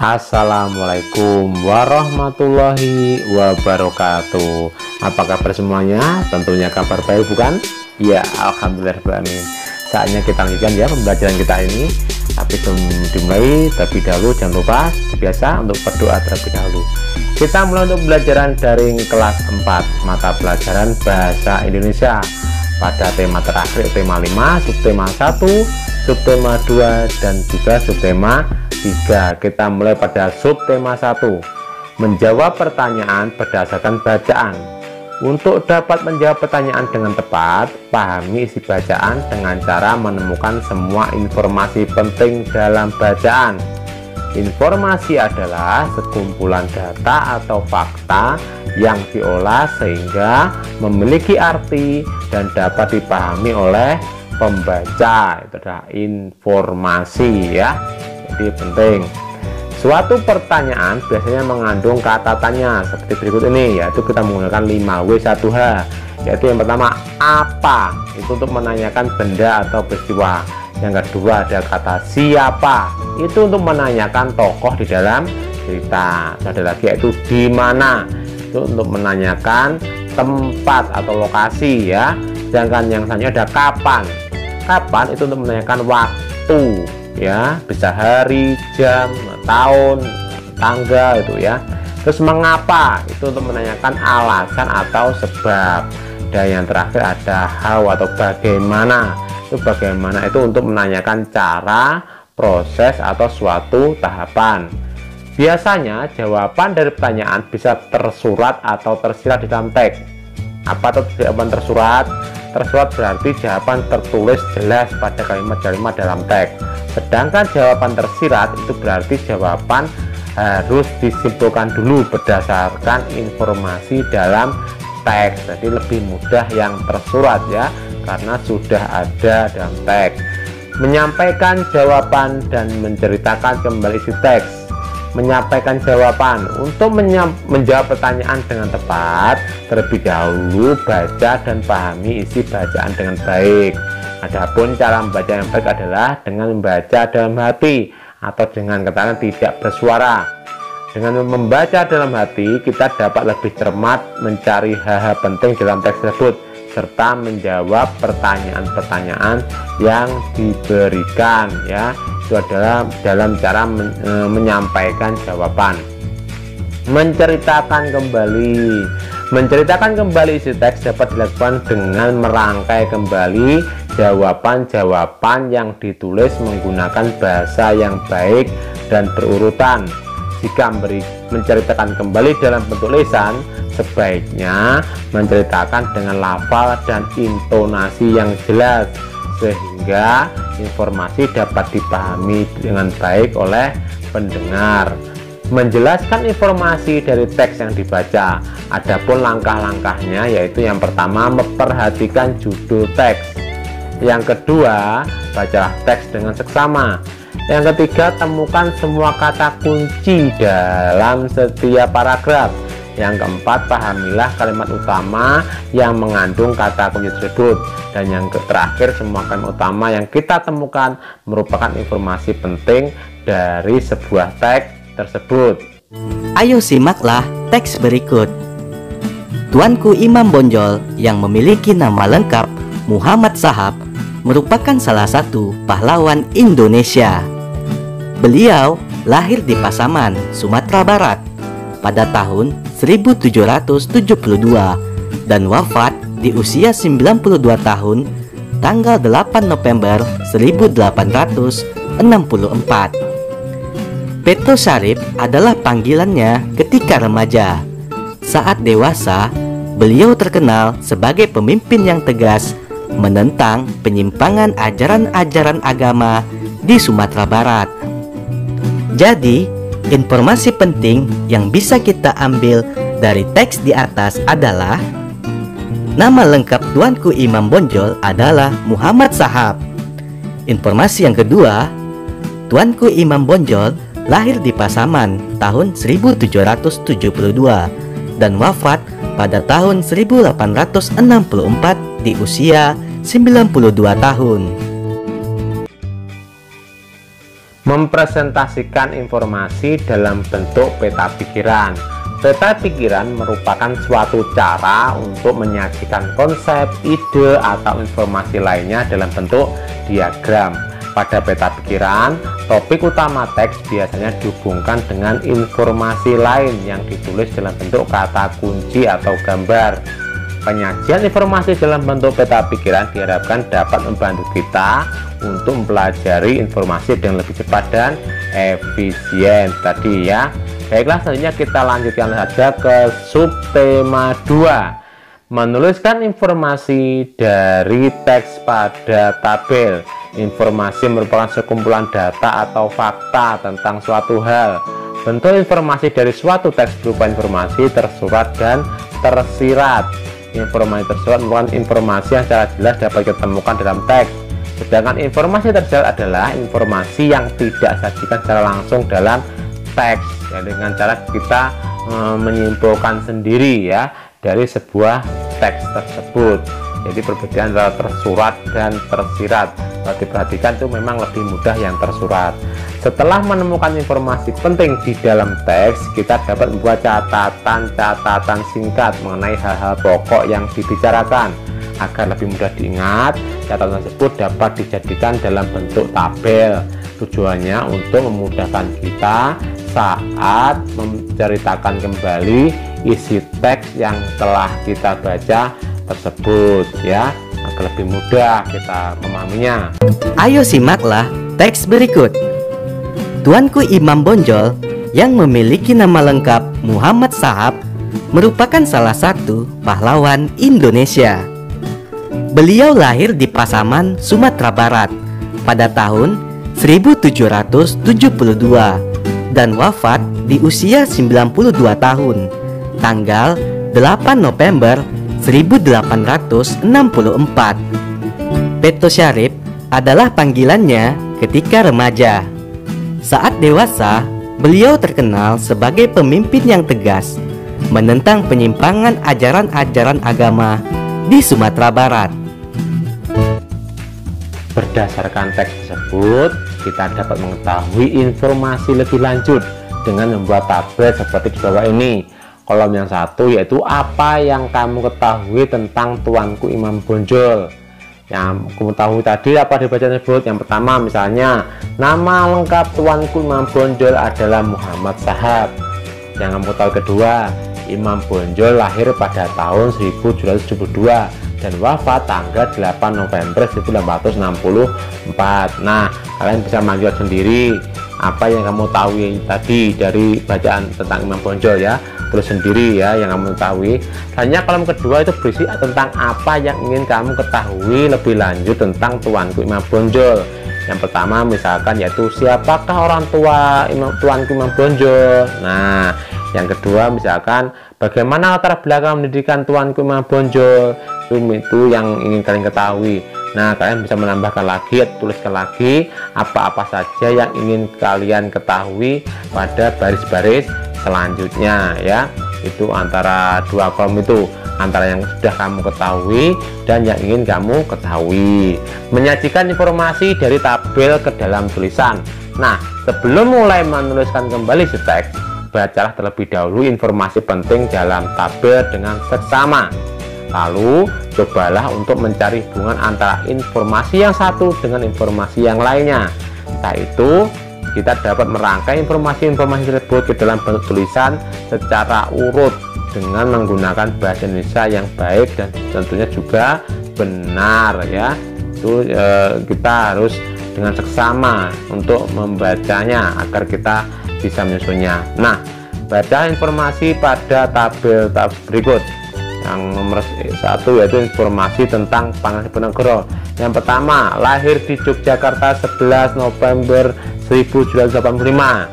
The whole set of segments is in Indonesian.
Assalamualaikum warahmatullahi wabarakatuh. Apa kabar semuanya? Tentunya kabar baik bukan? Ya, alhamdulillah. Saatnya kita lanjutkan ya pembelajaran kita ini. Tapi sebelum dimulai, terlebih dahulu jangan lupa biasa untuk berdoa terlebih dahulu. Kita mulai untuk pembelajaran daring kelas 4 mata pelajaran bahasa Indonesia pada tema terakhir, tema 5, subtema 1, subtema 2, dan juga subtema 3. Kita mulai pada subtema 1, menjawab pertanyaan berdasarkan bacaan. Untuk dapat menjawab pertanyaan dengan tepat, pahami isi bacaan dengan cara menemukan semua informasi penting dalam bacaan. Informasi adalah sekumpulan data atau fakta yang diolah sehingga memiliki arti dan dapat dipahami oleh pembaca. Itu adalah informasi ya. Jadi penting. Suatu pertanyaan biasanya mengandung kata tanya seperti berikut ini, yaitu kita menggunakan 5W1H, yaitu yang pertama apa, itu untuk menanyakan benda atau peristiwa. Yang kedua ada kata siapa, itu untuk menanyakan tokoh di dalam cerita. Ada lagi yaitu di mana, itu untuk menanyakan tempat atau lokasi ya. Sedangkan yang selanjutnya ada kapan. Kapan itu untuk menanyakan waktu ya, bisa hari, jam, tahun, tanggal itu ya. Terus mengapa, itu untuk menanyakan alasan atau sebab. Dan yang terakhir ada how atau bagaimana. Itu bagaimana itu untuk menanyakan cara, proses atau suatu tahapan. Biasanya jawaban dari pertanyaan bisa tersurat atau tersirat di dalam teks. Apa itu jawaban tersurat? Tersurat berarti jawaban tertulis jelas pada kalimat-kalimat dalam teks. Sedangkan jawaban tersirat itu berarti jawaban harus disimpulkan dulu berdasarkan informasi dalam teks. Jadi lebih mudah yang tersurat ya, karena sudah ada dalam teks. Menyampaikan jawaban dan menceritakan kembali isi teks. Menyampaikan jawaban, untuk menjawab pertanyaan dengan tepat, terlebih dahulu baca dan pahami isi bacaan dengan baik. Adapun cara membaca yang baik adalah dengan membaca dalam hati atau dengan katakan tidak bersuara. Dengan membaca dalam hati, kita dapat lebih cermat mencari hal-hal penting dalam teks tersebut serta menjawab pertanyaan-pertanyaan yang diberikan ya. Itu adalah dalam cara menyampaikan jawaban. Menceritakan kembali isi teks dapat dilakukan dengan merangkai kembali jawaban-jawaban yang ditulis menggunakan bahasa yang baik dan berurutan. Jika menceritakan kembali dalam bentuk lisan, sebaiknya menceritakan dengan lafal dan intonasi yang jelas sehingga informasi dapat dipahami dengan baik oleh pendengar. Menjelaskan informasi dari teks yang dibaca. Adapun langkah-langkahnya yaitu yang pertama memperhatikan judul teks. Yang kedua, bacalah teks dengan seksama. Yang ketiga, temukan semua kata kunci dalam setiap paragraf. Yang keempat, pahamilah kalimat utama yang mengandung kata kunci tersebut. Dan yang terakhir, semua kalimat utama yang kita temukan merupakan informasi penting dari sebuah teks tersebut. Ayo simaklah teks berikut. Tuanku Imam Bonjol yang memiliki nama lengkap Muhammad Shahab merupakan salah satu pahlawan Indonesia. Beliau lahir di Pasaman, Sumatera Barat pada tahun 1772 dan wafat di usia 92 tahun tanggal 8 November 1864. Peto Syarif adalah panggilannya ketika remaja. Saat dewasa, beliau terkenal sebagai pemimpin yang tegas menentang penyimpangan ajaran-ajaran agama di Sumatera Barat. Jadi, informasi penting yang bisa kita ambil dari teks di atas adalah nama lengkap Tuanku Imam Bonjol adalah Muhammad Shahab. Informasi yang kedua, Tuanku Imam Bonjol lahir di Pasaman tahun 1772 dan wafat pada tahun 1864 di usia 92 tahun. Mempresentasikan informasi dalam bentuk peta pikiran. Peta pikiran merupakan suatu cara untuk menyajikan konsep, ide, atau informasi lainnya dalam bentuk diagram. Pada peta pikiran, topik utama teks biasanya dihubungkan dengan informasi lain yang ditulis dalam bentuk kata kunci atau gambar. Penyajian informasi dalam bentuk peta pikiran diharapkan dapat membantu kita untuk mempelajari informasi dengan lebih cepat dan efisien tadi ya. Baiklah, selanjutnya kita lanjutkan saja ke subtema 2. Menuliskan informasi dari teks pada tabel. Informasi merupakan sekumpulan data atau fakta tentang suatu hal. Bentuk informasi dari suatu teks berupa informasi tersurat dan tersirat. Informasi tersurat merupakan informasi yang secara jelas dapat ditemukan dalam teks. Sedangkan informasi tersirat adalah informasi yang tidak disajikan secara langsung dalam teks, ya, dengan cara kita menyimpulkan sendiri ya dari sebuah teks tersebut. Jadi perbedaan antara tersurat dan tersirat, kalau diperhatikan itu memang lebih mudah yang tersurat. Setelah menemukan informasi penting di dalam teks, kita dapat membuat catatan singkat mengenai hal-hal pokok yang dibicarakan. Agar lebih mudah diingat, catatan tersebut dapat dijadikan dalam bentuk tabel. Tujuannya untuk memudahkan kita saat menceritakan kembali isi teks yang telah kita baca tersebut ya, agar lebih mudah kita memahaminya. Ayo simaklah teks berikut. Tuanku Imam Bonjol yang memiliki nama lengkap Muhammad Shahab merupakan salah satu pahlawan Indonesia. Beliau lahir di Pasaman, Sumatera Barat pada tahun 1772 dan wafat di usia 92 tahun tanggal 8 November 1864. Peto Syarif adalah panggilannya ketika remaja. Saat dewasa, beliau terkenal sebagai pemimpin yang tegas menentang penyimpangan ajaran-ajaran agama di Sumatera Barat. Berdasarkan teks tersebut, kita dapat mengetahui informasi lebih lanjut dengan membuat tabel seperti di bawah ini. Kolom yang satu yaitu apa yang kamu ketahui tentang Tuanku Imam Bonjol. Yang kamu tahu tadi apa dibaca tersebut. Yang pertama misalnya, nama lengkap Tuanku Imam Bonjol adalah Muhammad Shahab. Yang kamu tahu kedua, Imam Bonjol lahir pada tahun 1772 dan wafat tanggal 8 November 1864. Nah, kalian bisa menjawab sendiri apa yang kamu tahu tadi dari bacaan tentang Imam Bonjol ya. Terus sendiri ya yang kamu ketahui. Hanya kolom kedua itu berisi tentang apa yang ingin kamu ketahui lebih lanjut tentang Tuanku Imam Bonjol. Yang pertama misalkan yaitu siapakah orang tua Tuanku Imam Bonjol. Nah, yang kedua misalkan bagaimana latar belakang pendidikan Tuanku Imam Bonjol. Itu yang ingin kalian ketahui. Nah, kalian bisa menambahkan lagi, tuliskan lagi apa-apa saja yang ingin kalian ketahui pada baris-baris selanjutnya ya. Itu antara dua kolom itu, antara yang sudah kamu ketahui dan yang ingin kamu ketahui. Menyajikan informasi dari tabel ke dalam tulisan. Nah, sebelum mulai menuliskan kembali si teks, bacalah terlebih dahulu informasi penting dalam tabel dengan seksama. Lalu cobalah untuk mencari hubungan antara informasi yang satu dengan informasi yang lainnya. Setelah itu kita dapat merangkai informasi-informasi tersebut ke dalam bentuk tulisan secara urut dengan menggunakan bahasa Indonesia yang baik dan tentunya juga benar ya. Itu kita harus dengan seksama untuk membacanya agar kita bisa menyusunnya. Nah, baca informasi pada tabel berikut. Yang nomor 1 yaitu informasi tentang Pangeran Diponegoro. Yang pertama, lahir di Yogyakarta 11 November 1785.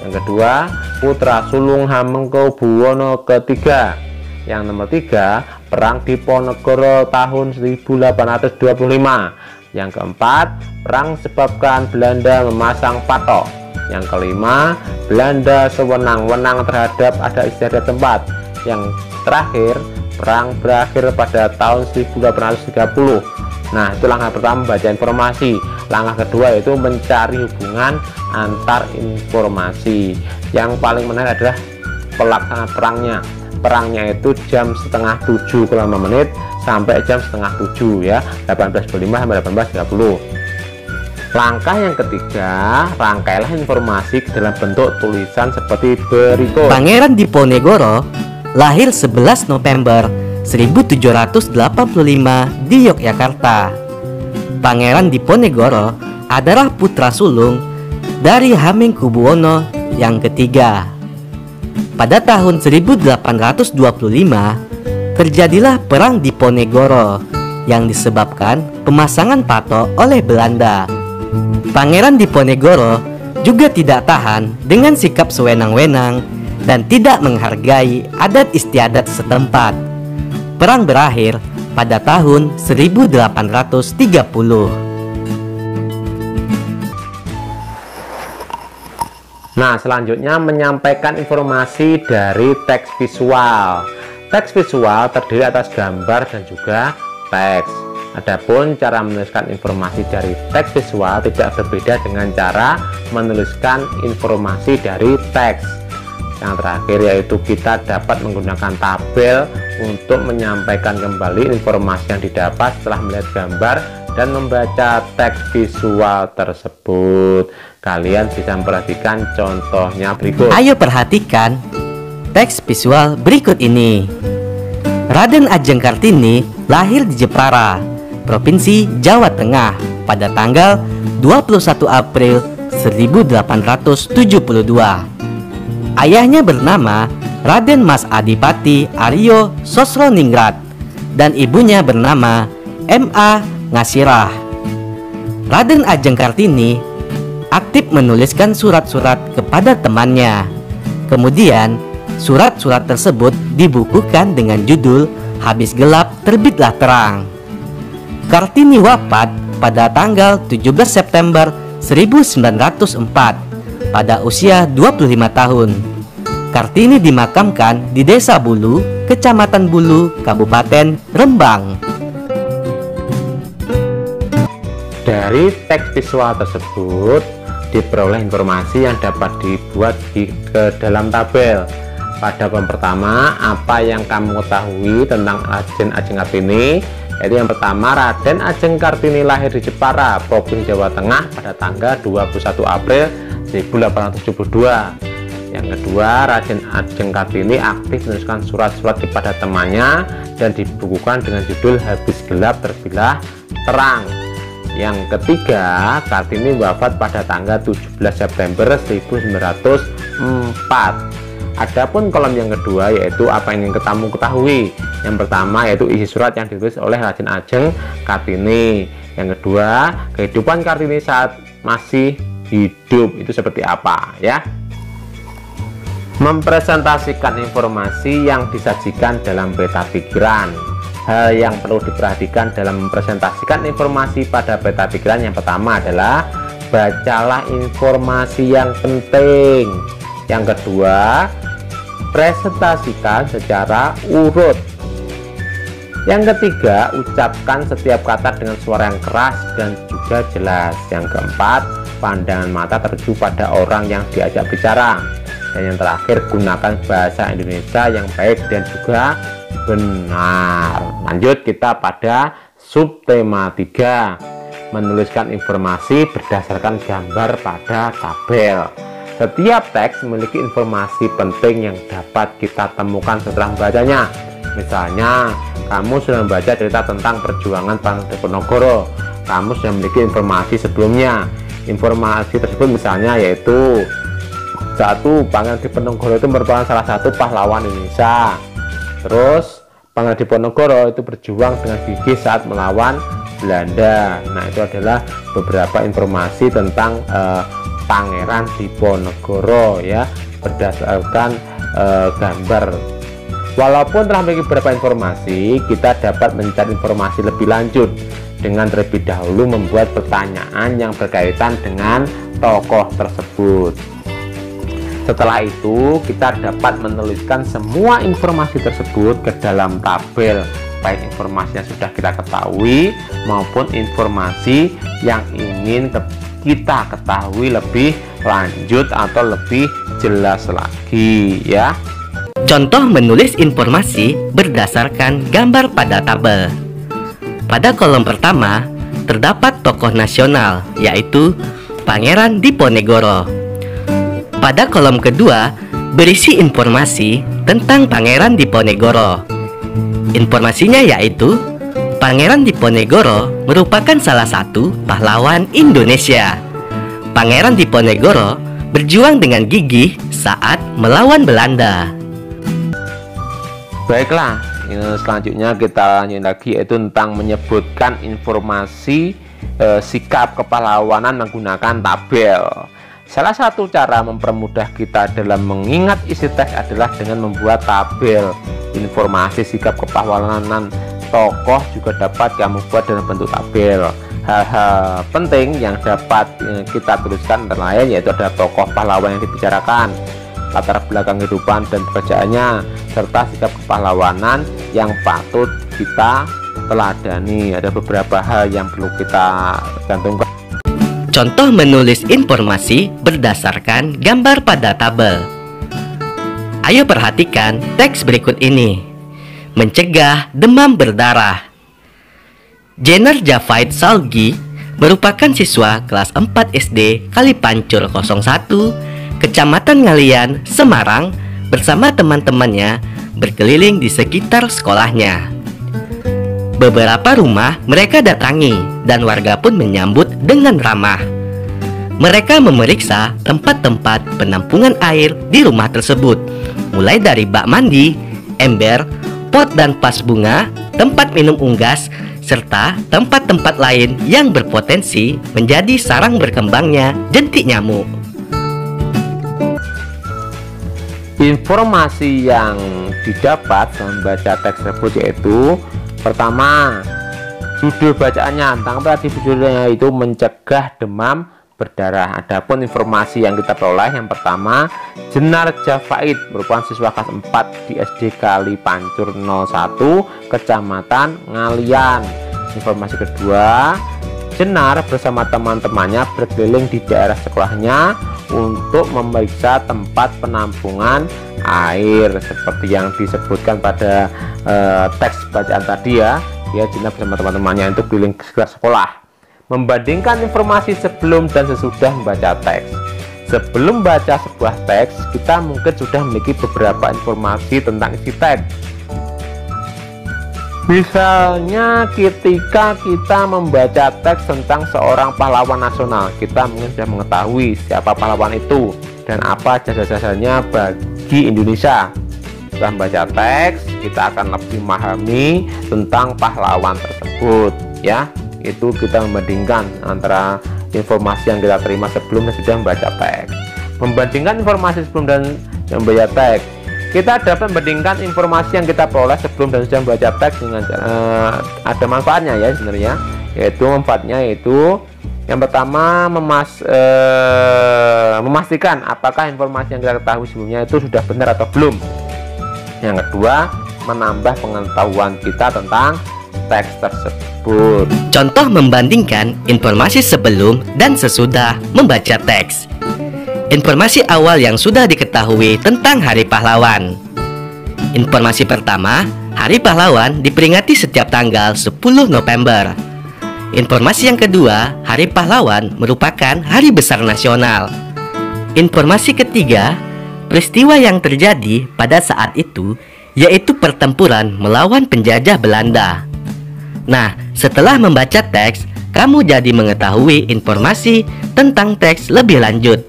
Yang kedua, putra sulung Hamengkubuwono III. Yang nomor 3, perang Diponegoro tahun 1825. Yang keempat, perang disebabkan Belanda memasang patok. Yang kelima, Belanda sewenang-wenang terhadap adat istiadat tempat. Yang terakhir, perang berakhir pada tahun 1830. Nah, itu langkah pertama, membaca informasi. Langkah kedua yaitu mencari hubungan antar informasi. Yang paling menarik adalah pelaksanaan perangnya. Perangnya itu jam setengah 7 kurang 5 menit sampai jam setengah 7 ya, 18.25 sampai 18.30. Langkah yang ketiga, rangkailah informasi ke dalam bentuk tulisan seperti berikut. Pangeran Diponegoro lahir 11 November 1785 di Yogyakarta. Pangeran Diponegoro adalah putra sulung dari Hamengkubuwono yang ketiga. Pada tahun 1825 terjadilah Perang Diponegoro yang disebabkan pemasangan patok oleh Belanda. Pangeran Diponegoro juga tidak tahan dengan sikap sewenang-wenang dan tidak menghargai adat istiadat setempat. Perang berakhir pada tahun 1830. Nah, selanjutnya menyampaikan informasi dari teks visual. Teks visual terdiri atas gambar dan juga teks. Adapun cara menuliskan informasi dari teks visual tidak berbeda dengan cara menuliskan informasi dari teks. Yang terakhir yaitu kita dapat menggunakan tabel untuk menyampaikan kembali informasi yang didapat setelah melihat gambar dan membaca teks visual tersebut. Kalian bisa memperhatikan contohnya berikut. Ayo perhatikan teks visual berikut ini. Raden Ajeng Kartini lahir di Jepara, Provinsi Jawa Tengah pada tanggal 21 April 1872. Ayahnya bernama Raden Mas Adipati Aryo Sosroningrat dan ibunya bernama M.A. Ngasirah. Raden Ajeng Kartini aktif menuliskan surat-surat kepada temannya. Kemudian surat-surat tersebut dibukukan dengan judul Habis Gelap Terbitlah Terang. Kartini wafat pada tanggal 17 September 1904 pada usia 25 tahun. Kartini dimakamkan di Desa Bulu, Kecamatan Bulu, Kabupaten Rembang. Dari teks visual tersebut diperoleh informasi yang dapat dibuat ke dalam tabel. Pada poin pertama, apa yang kamu ketahui tentang Raden Ajeng Kartini? Yaitu yang pertama, Raden Ajeng Kartini lahir di Jepara, Provinsi Jawa Tengah pada tanggal 21 April 1872. Yang kedua, Raden Ajeng Kartini aktif menuliskan surat-surat kepada temannya dan dibukukan dengan judul Habis Gelap Terbitlah Terang. Yang ketiga, Kartini wafat pada tanggal 17 September 1904. Adapun kolom yang kedua yaitu apa yang ingin kamu ketahui. Yang pertama yaitu isi surat yang ditulis oleh Raden Ajeng Kartini. Yang kedua, kehidupan Kartini saat masih hidup itu seperti apa ya. Mempresentasikan informasi yang disajikan dalam peta pikiran. Hal yang perlu diperhatikan dalam mempresentasikan informasi pada peta pikiran yang pertama adalah bacalah informasi yang penting. Yang kedua, presentasikan secara urut. Yang ketiga, ucapkan setiap kata dengan suara yang keras dan juga jelas. Yang keempat, pandangan mata tertuju pada orang yang diajak bicara. Dan yang terakhir, gunakan bahasa Indonesia yang baik dan juga benar. Lanjut kita pada subtema 3, menuliskan informasi berdasarkan gambar pada tabel. Setiap teks memiliki informasi penting yang dapat kita temukan setelah membacanya. Misalnya, kamu sudah membaca cerita tentang perjuangan Pangeran Diponegoro. Kamu sudah memiliki informasi sebelumnya. Informasi tersebut misalnya yaitu 1. Pangeran Diponegoro itu merupakan salah satu pahlawan Indonesia. Terus, Pangeran Diponegoro itu berjuang dengan gigih saat melawan Belanda. Nah, itu adalah beberapa informasi tentang Pangeran Diponegoro ya, berdasarkan gambar. Walaupun telah memiliki beberapa informasi, kita dapat mencari informasi lebih lanjut dengan terlebih dahulu membuat pertanyaan yang berkaitan dengan tokoh tersebut. Setelah itu, kita dapat menuliskan semua informasi tersebut ke dalam tabel baik informasi yang sudah kita ketahui maupun informasi yang ingin kita ketahui lebih lanjut atau lebih jelas lagi ya. Contoh menulis informasi berdasarkan gambar pada tabel. Pada kolom pertama terdapat tokoh nasional, yaitu Pangeran Diponegoro. Pada kolom kedua berisi informasi tentang Pangeran Diponegoro. Informasinya yaitu Pangeran Diponegoro merupakan salah satu pahlawan Indonesia. Pangeran Diponegoro berjuang dengan gigih saat melawan Belanda. Baiklah, selanjutnya kita lanjut lagi, yaitu tentang menyebutkan informasi sikap kepahlawanan menggunakan tabel. Salah satu cara mempermudah kita dalam mengingat isi teks adalah dengan membuat tabel. Informasi sikap kepahlawanan tokoh juga dapat kamu buat dalam bentuk tabel. Hal-hal penting yang dapat kita tuliskan antara lain yaitu ada tokoh pahlawan yang dibicarakan, latar belakang kehidupan dan pekerjaannya, serta sikap kepahlawanan yang patut kita teladani. Ada beberapa hal yang perlu kita cantumkan. Contoh menulis informasi berdasarkan gambar pada tabel. Ayo perhatikan teks berikut ini. Mencegah demam berdarah. Jener Javaid Salgi merupakan siswa kelas 4 SD Kalipancur 01, Kecamatan Ngalian, Semarang, bersama teman-temannya berkeliling di sekitar sekolahnya. Beberapa rumah mereka datangi dan warga pun menyambut dengan ramah. Mereka memeriksa tempat-tempat penampungan air di rumah tersebut, mulai dari bak mandi, ember, pot dan vas bunga, tempat minum unggas, serta tempat-tempat lain yang berpotensi menjadi sarang berkembangnya jentik nyamuk. Informasi yang didapat membaca teks tersebut yaitu pertama, judul bacaannya, tadi judulnya itu mencegah demam berdarah. Adapun informasi yang kita peroleh, yang pertama, Jenar Javaid merupakan siswa kelas 4 di SD Kalipancur 01, Kecamatan Ngalian. Informasi kedua, Jenar bersama teman-temannya berkeliling di daerah sekolahnya untuk memeriksa tempat penampungan air seperti yang disebutkan pada teks bacaan tadi ya. Jenar bersama teman-temannya untuk keliling ke sekolah. Membandingkan informasi sebelum dan sesudah membaca teks. Sebelum baca sebuah teks, kita mungkin sudah memiliki beberapa informasi tentang isi teks. Misalnya ketika kita membaca teks tentang seorang pahlawan nasional, kita mungkin sudah mengetahui siapa pahlawan itu dan apa jasa-jasanya bagi Indonesia. Setelah membaca teks, kita akan lebih memahami tentang pahlawan tersebut ya. Itu kita membandingkan antara informasi yang kita terima sebelum dan sudah membaca teks. Membandingkan informasi sebelum dan membaca teks, kita dapat membandingkan informasi yang kita peroleh sebelum dan sudah membaca teks dengan ada manfaatnya ya sebenarnya. Yaitu manfaatnya itu yang pertama memastikan apakah informasi yang kita ketahui sebelumnya itu sudah benar atau belum. Yang kedua, menambah pengetahuan kita tentang teks tersebut. Contoh membandingkan informasi sebelum dan sesudah membaca teks. Informasi awal yang sudah diketahui tentang Hari Pahlawan. Informasi pertama, Hari Pahlawan diperingati setiap tanggal 10 November. Informasi yang kedua, Hari Pahlawan merupakan hari besar nasional. Informasi ketiga, peristiwa yang terjadi pada saat itu yaitu pertempuran melawan penjajah Belanda. Nah, setelah membaca teks, kamu jadi mengetahui informasi tentang teks lebih lanjut.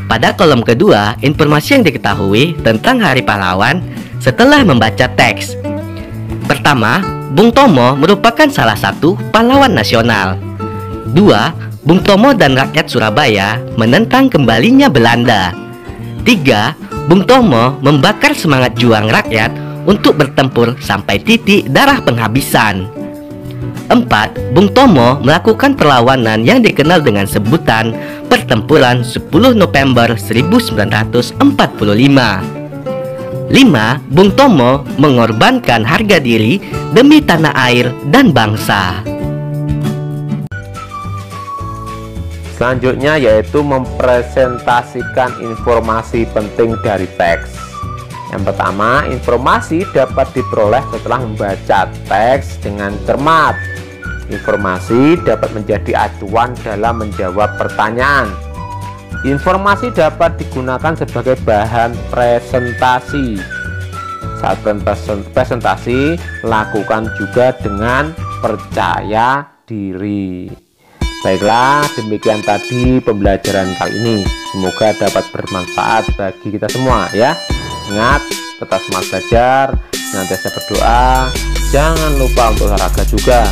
Pada kolom kedua, informasi yang diketahui tentang Hari Pahlawan setelah membaca teks. Pertama, Bung Tomo merupakan salah satu pahlawan nasional. 2. Bung Tomo dan rakyat Surabaya menentang kembalinya Belanda. 3. Bung Tomo membakar semangat juang rakyat untuk bertempur sampai titik darah penghabisan. 4. Bung Tomo melakukan perlawanan yang dikenal dengan sebutan Pertempuran 10 November 1945. 5. 5. Bung Tomo mengorbankan harga diri demi tanah air dan bangsa. Selanjutnya yaitu mempresentasikan informasi penting dari teks. Yang pertama, informasi dapat diperoleh setelah membaca teks dengan cermat. Informasi dapat menjadi acuan dalam menjawab pertanyaan. Informasi dapat digunakan sebagai bahan presentasi. Saat presentasi, lakukan juga dengan percaya diri. Baiklah, demikian tadi pembelajaran kali ini. Semoga dapat bermanfaat bagi kita semua ya. Ingat, tetap semangat belajar, senantiasa berdoa. Jangan lupa untuk olahraga juga.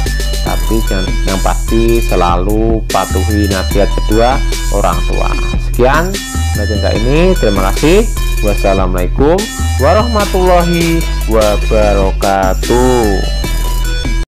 Tapi yang pasti selalu patuhi nasihat kedua orang tua. Sekian pembelajaran ini. Terima kasih. Wassalamualaikum warahmatullahi wabarakatuh.